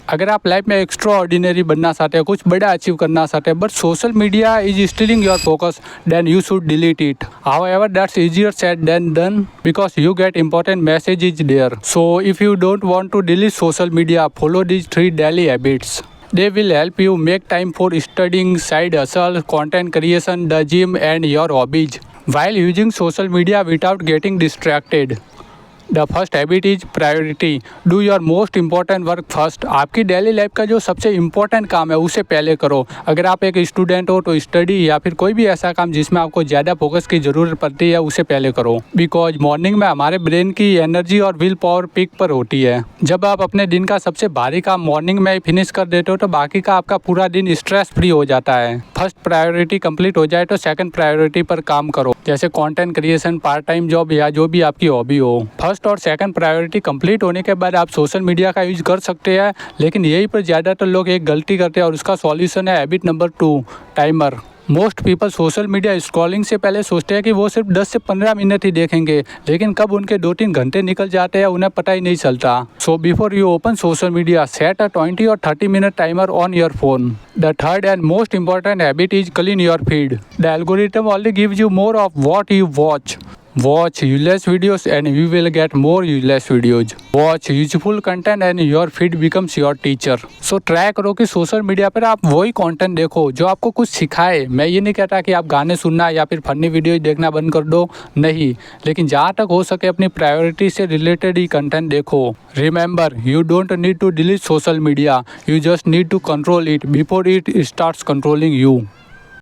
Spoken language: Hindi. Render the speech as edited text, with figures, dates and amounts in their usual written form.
अगर आप लाइफ में एक्स्ट्रा ऑर्डिनरी बनना चाहते हैं, कुछ बड़ा अचीव करना चाहते हैं, but social media is stealing your focus, then you should delete it. However, that's easier said than done because you get important messages there. So if you don't want to delete social media, follow these 3 daily habits. They will help you make time for studying, side hustle, content creation, the gym and your hobbies while using social media without getting distracted. The first habit is priority. Do your most important work first. आपकी डेली लाइफ का जो सबसे इम्पोर्टेंट काम है उसे पहले करो. अगर आप एक स्टूडेंट हो तो स्टडी या फिर कोई भी ऐसा काम जिसमें आपको ज़्यादा फोकस की ज़रूरत पड़ती है उसे पहले करो. बिकॉज मॉर्निंग में हमारे ब्रेन की एनर्जी और विल पावर पीक पर होती है. जब आप अपने दिन का सबसे भारी काम मॉर्निंग में फिनिश कर देते हो तो बाकी का आपका पूरा दिन स्ट्रेस फ्री हो जाता है. फर्स्ट प्रायोरिटी कंप्लीट हो जाए तो सेकंड प्रायोरिटी पर काम करो, जैसे content creation, part time job या जो भी आपकी हॉबी हो. फर्स्ट और सेकंड प्रायोरिटी कंप्लीट होने के बाद आप सोशल मीडिया का यूज कर सकते हैं. लेकिन यही पर ज़्यादातर लोग एक गलती करते हैं और उसका सॉल्यूशन है habit number 2, timer. Most people social media scrolling से पहले सोचते हैं कि वो सिर्फ 10 से 15 मिनट ही देखेंगे, लेकिन कब उनके 2-3 घंटे निकल जाते हैं उन्हें पता ही नहीं चलता. So before you open social media, set अ 20 और 30 minute timer on your phone. The third and most important habit is clean your feed. The algorithm only gives you more of what you watch. Watch useless videos and you will get more useless videos. Watch useful content and your feed becomes your teacher. So try करो कि सोशल मीडिया पर आप वही कंटेंट देखो जो आपको कुछ सिखाए. मैं ये नहीं कहता कि आप गाने सुनना या फिर फनी वीडियो देखना बंद कर दो, नहीं, लेकिन जहाँ तक हो सके अपनी प्रायोरिटी से रिलेटेड ही कंटेंट देखो. Remember, you don't need to delete social media. You just need to control it before it starts controlling you.